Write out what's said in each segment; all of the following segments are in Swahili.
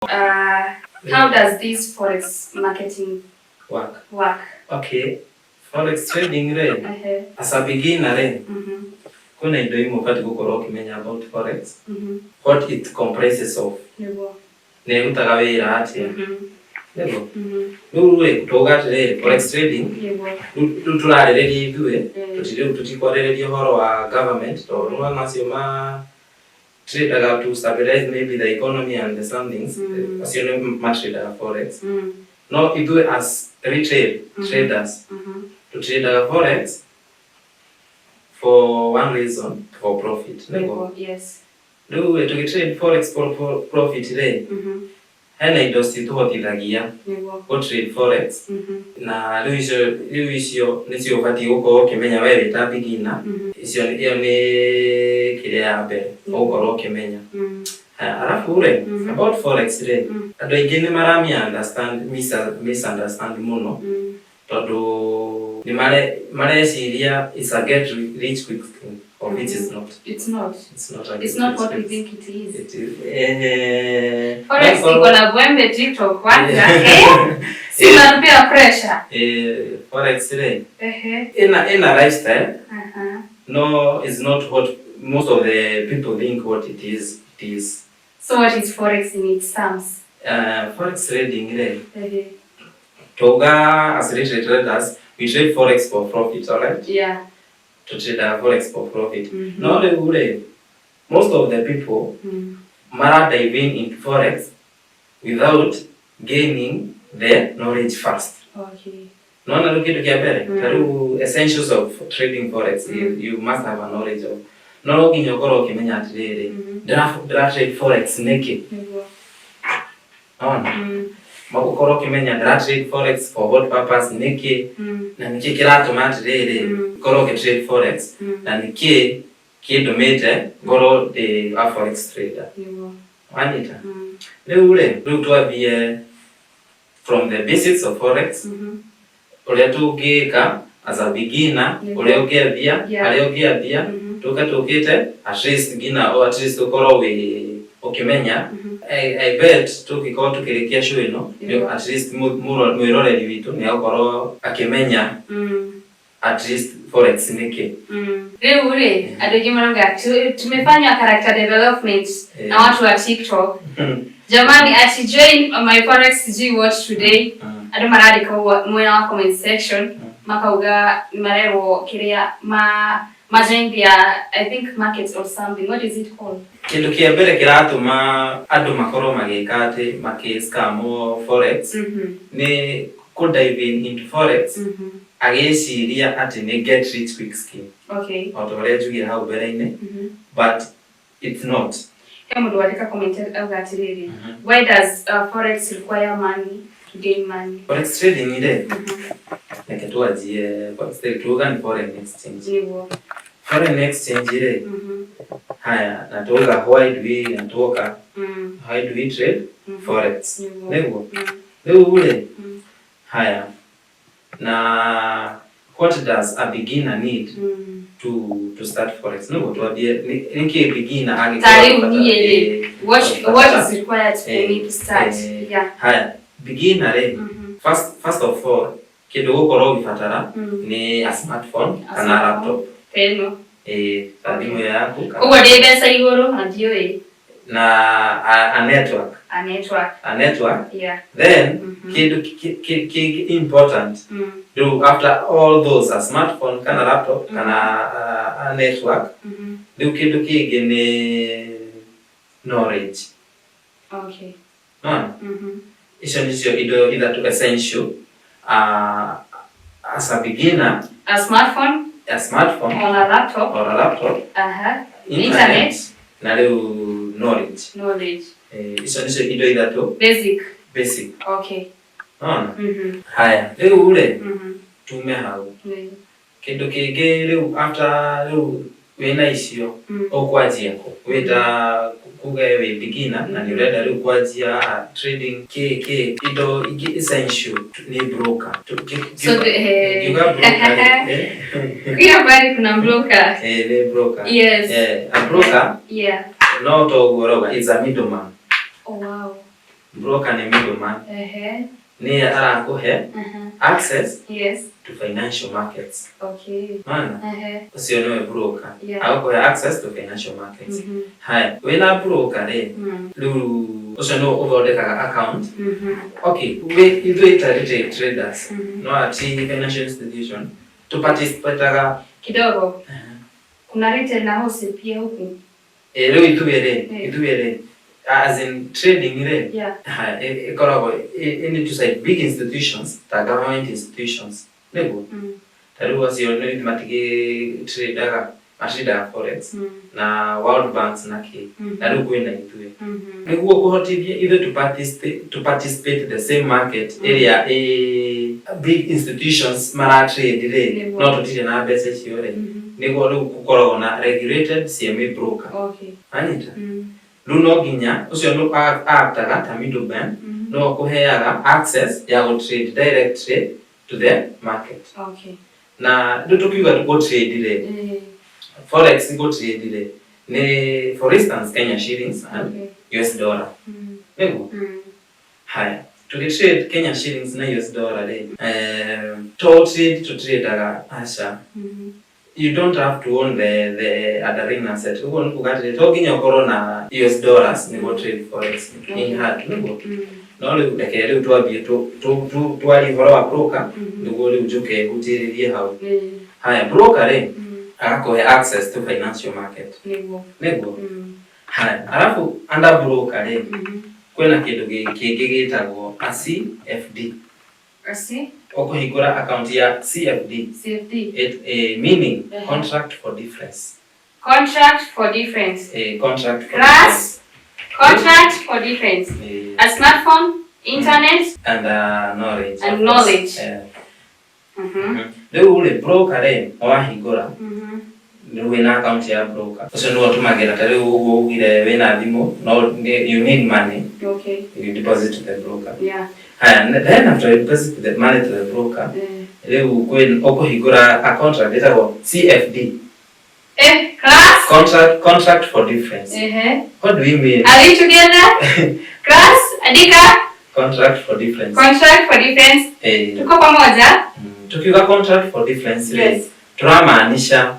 How does this forex marketing work? Okay. Forex trading as a beginner kuna indo imwe ukati gukorwo ukimenya about forex. What it comprises of. Ne irutaga wira atia. Nego. Riu tugatire forex trading. Turarĩrĩria ithuĩ tutikwarĩrĩria ũhoro wa government tondũ no macio ma trade to stabilize maybe the economy and the somethings acio nĩ ma trade forex. No ithuĩ as retail traders to trade forex for one reason, for profit. Yes. Riu tugitrade forex for profit hena indo cituhotithagia go trade forex na riu icio nicio ubati gukorwo ukimenya we wita beginner. Icio nĩ kĩrĩa ya mbere ukorwo ukimenya. Alafu about forex andũ aingĩ nĩ marami misunderstand muno tondũ nĩ mareciria is a get rich quick scheme. Or it is not. It's not. It's not what we think it is. It is. Forex iko na bwembe TikTok kwanza. Sinapea pressure. Forex in a lifestyle. No, it's not what most of the people think what it is. It is. So what is forex in its terms? Forex trading Toga as retail traders, we trade forex for profit, alright? Yeah. To trade forex for profit. No, most of the people mara diving into forex without gaining the knowledge first. Okay. No, na kitu kia mbere. Taru essentials of trading forex you must have a knowledge of. No nginya ukorwo ukimenya atiriri. Ndira trade forex niki. Magukorwo ukimenya ndira trade forex for what purpose niki na niki kiratuma atiriri korwo ukitrade forex na niki kindumite ngorwo ndi a forex trader. Wanita riu twambie from the basics of forex uria tungika as a beginner uria ungiathia aria ungiathia tukite at least beginner or at least ukorwo ukimenya. I bet tukikorwo tukirikia show ino at least mwiroreri witu ni ukorwo akimenya at least forex niki. Riu andũ maranga tumefanya character development na watu wa TikTok. Jamani ati join my forex G watch today. Andũ marandika mwena wa comment section makauga marero kiria ma join their I think markets or something. What is it called? Kindu kia mbere kiratuma andu makorwo magika ati scam forex ni ku dive into forex ageciria ati ni get rich quick scheme. Okay. Otoria jugia hau mbere-ini but it's not. Mundu walika commented atiriri. Why does forex require money to gain money? Forex trading ile tuanzie forex trading tugan foreign exchange. Foreign exchange ile haya natoka why do we trade forex leo haya na what does a beginner need to start forex? No, to be a beginner what is required for me to start? Yeah. Haya beginner first of all kidogo ukorwo ukifatara ni a smartphone kana laptop. Simu yako kwa pesa igoro ndio na a network. Yeah. Then kidu important do after all those a smartphone kana laptop kana a network do kidu kingine knowledge. Okay. Isho nisio either to essential as a beginner a smartphone or a laptop internet na leo knowledge isho nisio either to basic. Okay. Haya leo tume hau kindu kingi leo after leo wena icio ukwanjia wita kuga we beginner na ni urenda leo kwanjia trading indo ingi essential ni broker. So Kia bari kuna broker. The broker. Yes. A broker. Yeah. No to goroga is a middleman. Oh wow. Broker ni middleman. Ni arakuhe access to financial markets. Maana usio niwe broker au kwa access to financial markets. Haya, wena broker lu usio no uthondekaga account. We ithuĩ traders no ati financial institution to participate kidogo. Kuna retail na wholesale pia huku. Leo ithuĩ as in trading ikoragwo into side big institutions ta government institutions nego taru acio nĩ matigi trader forex na World Banks na ki na rĩu kwĩna ithuĩ nĩguo kũhotithia ithuĩ to participate the same market area big institutions mara trade no tutire na mbeca icio nĩguo rĩu gũkoragwo na regulated CMA broker. Anita no nginya ucio no actaga ta middleman no kuheaga access ya go trade directly to the market. Na tukiuga go trade forex go trade ni for instance Kenya shillings and US dollar. Nego haya to trade Kenya shillings na US dollar to trade asha you don't have to own the underlying asset. Ugo nukugati toginya ukoro na US dollars ni go trade forex in hard nugo no le udekere utwabie twali horo wa broker nugo le ujuke gutiririe hau. Haya broker akakohe access to financial market nego haya alafu under broker kwena kindu kingi gitagwo CFD. Okuhingura account ya CFD. Meaning contract for difference. Contract for difference. Contract for difference. Contract for difference. A smartphone, internet, and knowledge. And knowledge. Leo ule broker wahingura wina account ya broker. Ucio no tumagira tare ugire wina thimu no you need money. You deposit to the broker. And then after you deposit the money to the broker, leo ukuhingura a contract itago CFD. Class? Contract for difference. What do we mean? Are we together? Class? Andika? Contract for difference. Contract for difference. Tuko pamoja? Tukiwa contract for difference. Tunamaanisha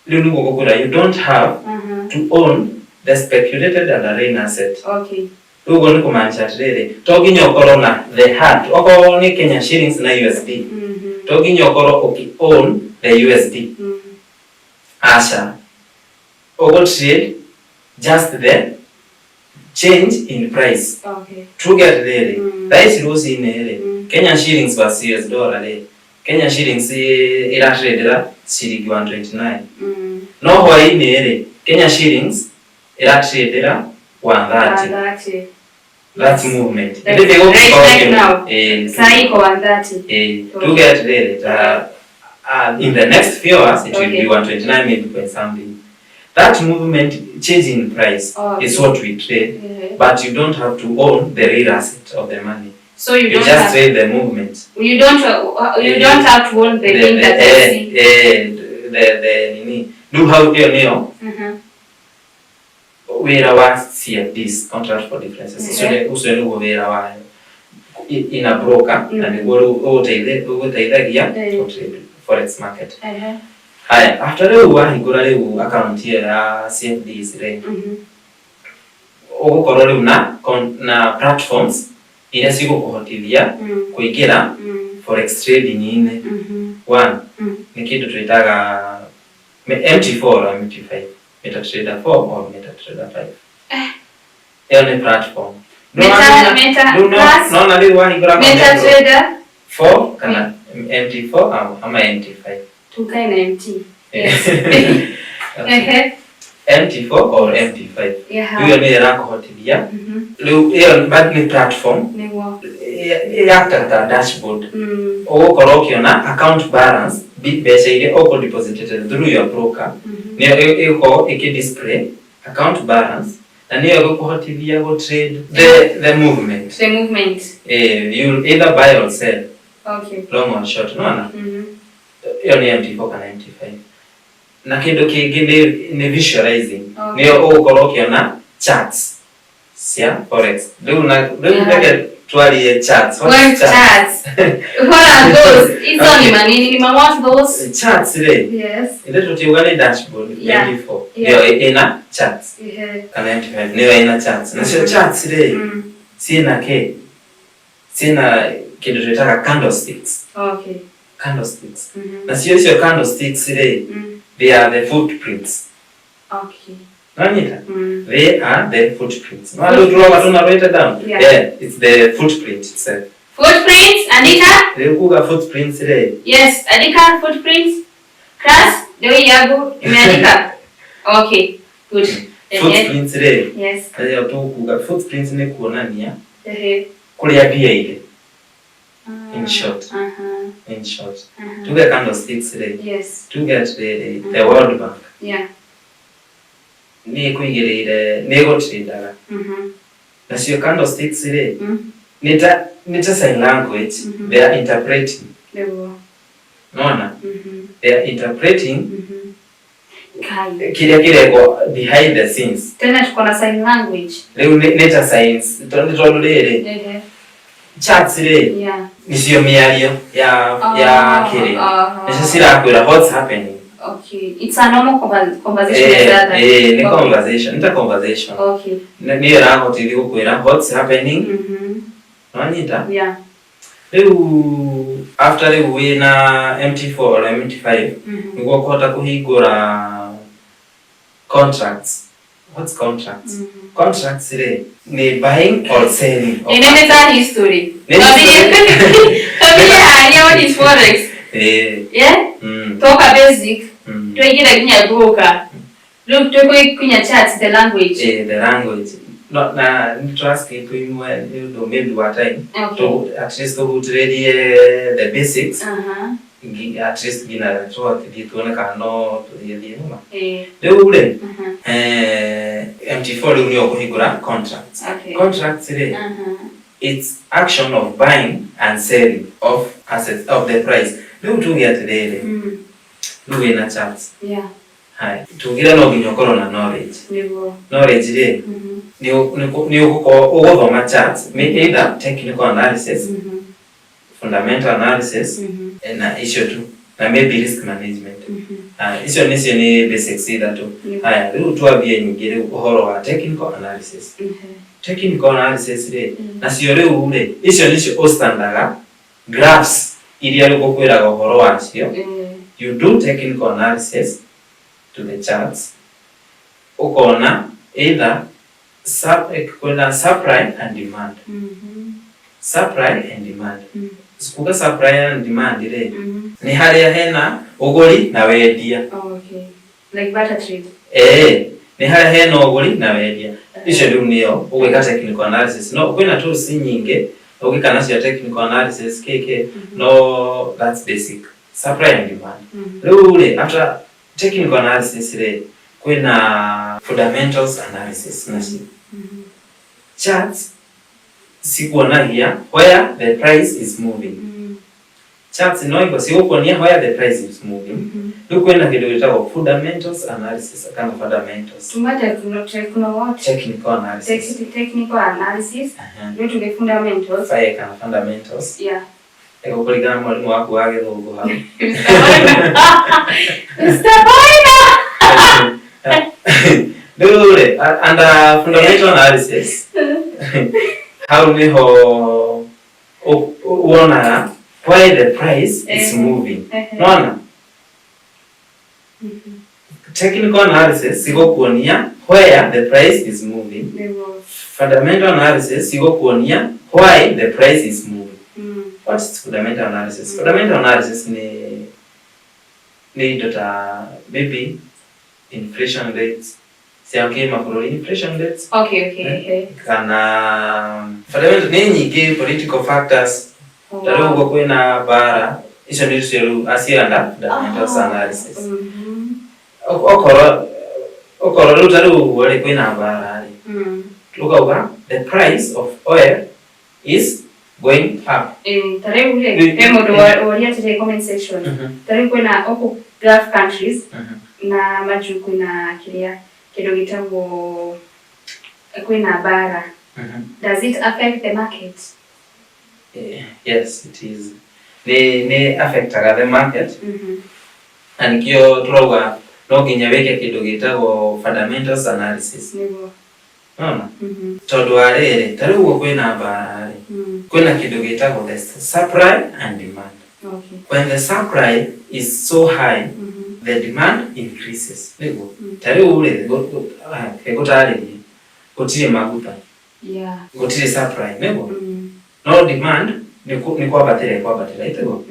you don't have to own the speculated underlying asset. Ugo ni kumaanisha tirere toginya ukoro na the hard oko ni Kenya shillings na USD toginya ukoro own the USD asha ugo trade just the change in price tuget there price rose in Kenya shillings versus US dollar Kenya shillings ira trade shilingi 129 no hoi ni Kenya shillings ira trade 130. That's movement. Right now. Saiko 130. To get there, in the next few hours, it will be 129 maybe point something. That movement change in price is what we trade, but you don't have to own the real asset of the money. So you don't just trade the movement. You don't have to own the thing that you see. Do how you wera wa CFDs, contract for differences. Uso ni wera wa in a broker na niguo uteithagia to trade forex market. Haya, after wahingura riu account ya CFDs ugukorwo riu na platforms iria cigukuhotithia kuingira forex trading ine. One ni kindu twitaga MT4 or MT5. MetaTrader 4 or MetaTrader 5. Any platform. MetaTrader 4 kana MT4 ama MT5. Tukae na MT. Yes. MT4 or MT5. Hiyo ni irakuhotithia. Hiyo ni platform. Yakata dashboard. Ugukorwo ukiona account balance mbeca iria uko deposited through your broker. Niyo iko display account balance na niyo igukuhotithia go trade the movement. You either buy or sell. Long or short, no. Hiyo ni MT4 kana MT5. Na kindu kingi ni visualizing. Niyo ugukorwo ukiona charts cia forex. Riu ndeke twarie charts. What charts? What are those? Hizo ni manini? Ni what those? Charts ile. Yes. Ile tutiugane dashboard Yeah. MT4. Yeah. Ndio ina charts. Yeah. Kana MT5 ndio ina charts. Na sio charts ile. Sina kitu tunataka candlesticks. Okay. Candlesticks. Na sio candlesticks ile. They are the footprints. Okay. Nanita? They are the footprints. No, I don't draw what I write it down. Yeah, it's the footprint itself. Footprints, andika? They kuga footprints today. Yes, andika footprints. Class, ndio yangu imeandika. Okay, good. Footprints today. Yes. Ndio tu kuga footprints ni kuonania. Ehe. Kulia bia ile. In short. In short. To get candlesticks today. Yes. To get the World Bank. Yeah. Ni kuigirire ni gotindaga. Na sio candlesticks ile. Nita sign language. They are interpreting. Naona? They are interpreting. Kile kwa behind the scenes. Tena tuko na sign language. Leo neta science. Tondolele. Charts ile. Yeah. Ni sio miario ya kile. Nisha sira kwela what's happening. Okay. It's a normal conversation. Ni conversation. Nita conversation. Okay. Ni rango tili kukwela what's happening. Nanita? Yeah. Leo after we na MT4 or MT5 niko kota kuhigura contracts. What's contracts? Contracts ile ni buying or selling. Inaweza history. Kabla what is forex? Yeah? Toka basic. Tuingia kwenye broker. Look to kwenye charts the language. The language. Not na trust kitu imwe ndio maybe what time. To at least to ready the basics. At least gina toa tuone kano tulie noma. Leo ule MT4 ndio kuhigura contracts. Contracts ile it's action of buying and selling of assets of the price. Leo tu get ile. Leo ina charts. Yeah. Hai. Tugira no ginyokoro na knowledge. Ndio. Knowledge ile ni uko ma charts, either technical analysis, fundamental analysis, na issue tu, na maybe risk management. Issue ni basics either tu. Haya, leo tuambie nyingine uhoro wa technical analysis. Technical analysis ile na sio leo ule. Issue ni standard graphs ili aliko kwera uhoro wa sio. You do technical analysis to the charts. Ukoona either supply and demand. Supply and demand. Sikuka supply and demand ile ni hali ya hena uguri na wendia. Okay. Like barter trade. Ni hali ya hena uguri na wendia. Isho ndio niyo ugeka technical analysis. No, kwena tools nyingi ugeka na technical analysis keke. No, that's basic. Supply and demand. Leo ule after technical analysis ile kwena fundamentals analysis nasi. Charts sikuona here where the price is moving. Charts iko sikuona where the price is moving. Kwenda kidogo cha fundamentals analysis kana fundamentals. Tumata kuna what? Technical analysis. Technical analysis. Ndio tule fundamentals. Faya kana fundamentals. Yeah. Eko kulingana mwalimu wako wake ndio hapo. Mr. Boina. Dole and fundamental analysis. How we ho uona why the price is moving. Unaona? Technical analysis siko kuonia where the price is moving. Fundamental analysis siko kuonia why the price is moving. What is fundamental analysis? Fundamental analysis ni data maybe inflation rates. Siamkie makro inflation rates. Okay. Kana fundamental ni nyingi political factors. Taro uko kwena bara iso ndio sio asianda fundamental analysis. Okoro taro wale kwena bara. Look over the price of oil is going up. Tare ule demo do walia today comment section. Tare kwena oko Gulf countries na majuku na kilia kidogo kitambo kwina bara. Does it affect the market? Yes, it is. They affect the market. And kio turauga no nginya weke kindu gitagwo fundamentals analysis. Naona? Tondu arere tariu ugo kwina bara kwina kindu gitagwo the supply and demand. Okay. When the supply is so high, the demand increases. Nego. Tariu ule egotari gutire maguta. Yeah. Gutire supply. Nego. No demand ni kwa battery itego.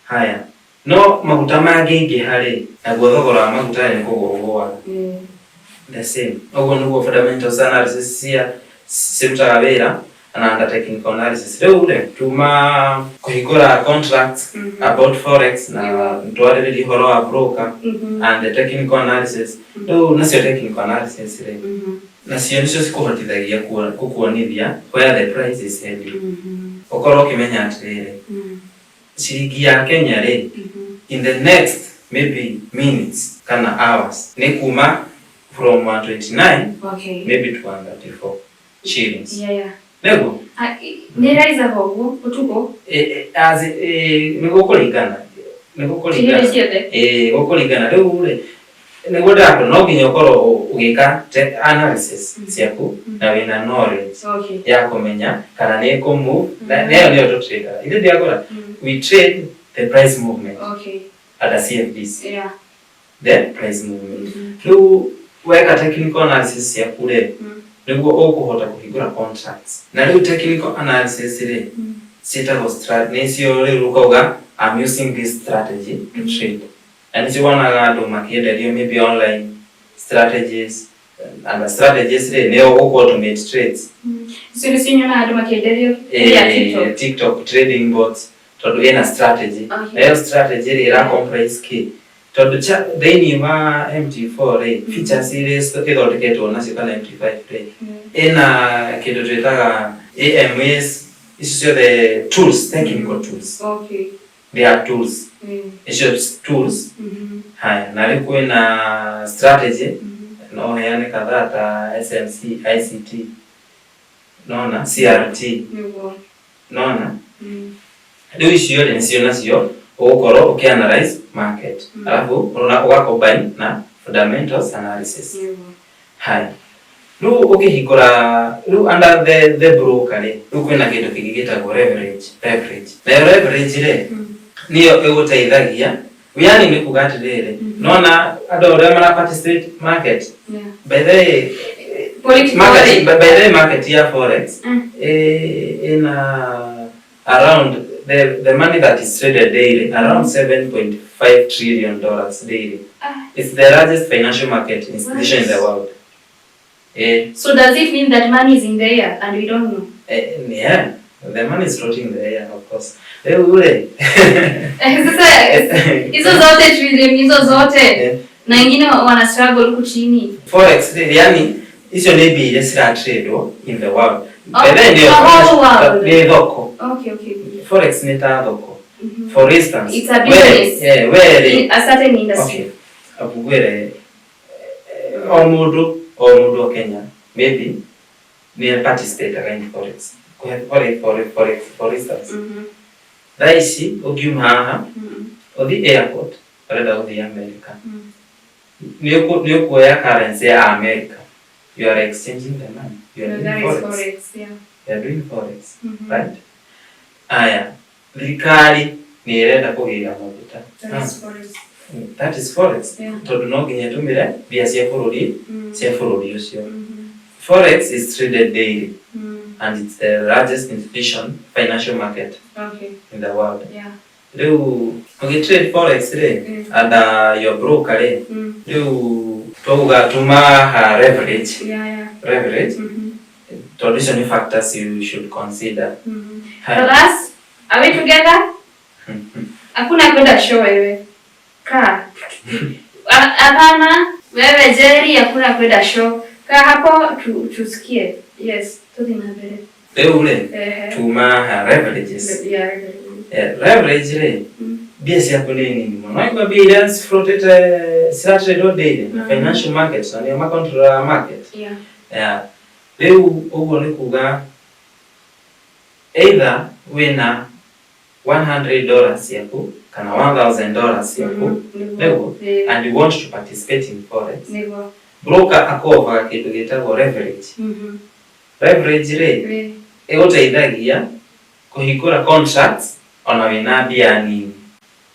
Haya. No maguta mangi hari na thogora maguta ni kugurugwa. The same. Ogo nugo fundamental analysis cia sirutaga wira na under technical analysis. Leo ule tuma kuhigura contracts about forex na ndwariri horo wa broker and the technical analysis. Leo nasio technical analysis ile. Na sio nicio sikuhotithagia kukuonithia where the price is heading. Okoro kimenya atire. Shilingi ya Kenya re in the next maybe minutes kana hours ni kuma from 129 maybe to 134 shillings. Yeah. Nego ni raiza hogo utuko as nigukuringana gukuringana riu ure nego ndako no nginya ukorwo ugika analysis ciaku na wina knowledge ya kumenya kana ni kumu nayo niyo tu trader ile ndiagora we trade the price movement at the CFDs. The price movement riu weka technical analysis ciaku re niguo ukuhota kuhigura contracts na riu technical analysis re citagwo strategy nicio riu ukauga I'm using this strategy to trade. And you wanna do makienderio maybe online strategies and strategies re neo automate trades. So nisinyo na do makienderio ya TikTok trading bots to do ina strategy. Nayo strategy re ra complex key. To do theni ma MT4 re feature series to ithondeketwo nacio kana MT5 re. Ina kindu twitaga AMS icio the tools, technical tools. They are tools. It's tools. Haya, na liko na strategy. No, yani kadhaa SMC, ICT. Naona CRT. Naona. Ndio hiyo ndio nasio ukoro ukianalyze market. Alafu unakuwa combine na fundamentals analysis. Haya. Lu ukihikora lu under the broker le. Lu kwina kindu kigigitagwo leverage. Na leverage le niyo egutaithagia yani ni kugatirire nona ado ore mara participate market by the market ya forex in around the money that is traded daily around 7.5 trillion dollars daily. It's the largest financial market institution in the world. So does it mean that money is in the air and we don't know? Yeah, the money is floating in the air, of course. Ule hizo zote trillion hizo zote na wengine wana struggle huko chini. Forex yani hizo ni bile sira trade in the world. Ndio doko. Okay. Forex ni ta doko. For instance, it's a business. Where a certain industry. Okay. Abugwere omudu Kenya maybe ni participate in forex. For instance. Raisi ukiuma haha odi airport reda odi America. Niyo kuya currency ya America. You are exchanging the money. You are doing forex. Yeah. You are doing forex. Right? Aya. Likali ni irenda kugira maguta. That is forex. Tondu no nginya tumire bia cia bururi ucio. Forex is traded daily. And it's the largest institution financial market in the world. Leo trade forex re and your broker re leo toga tuma leverage. Leverage. Traditional factors you should consider. Class, are we together? Hakuna kwenda show wewe. Kaa. Hapana, wewe Jerry hakuna kwenda show. Kaa hapo tusikie. Yes, tudinabere. Leo ule tuma leverages. Leverage re biasi yako nini mwana kwa billions floated strategy all day financial markets and your control market. Yeah. Riu uguo ni kuga either wina $100 yaku kana $1,000 yaku lego and you want to participate in forex Nego. broker akovaga kindu gitagwo leverage. Leverage ri iguteithagia kuhingura contracts ona wina mbia nini.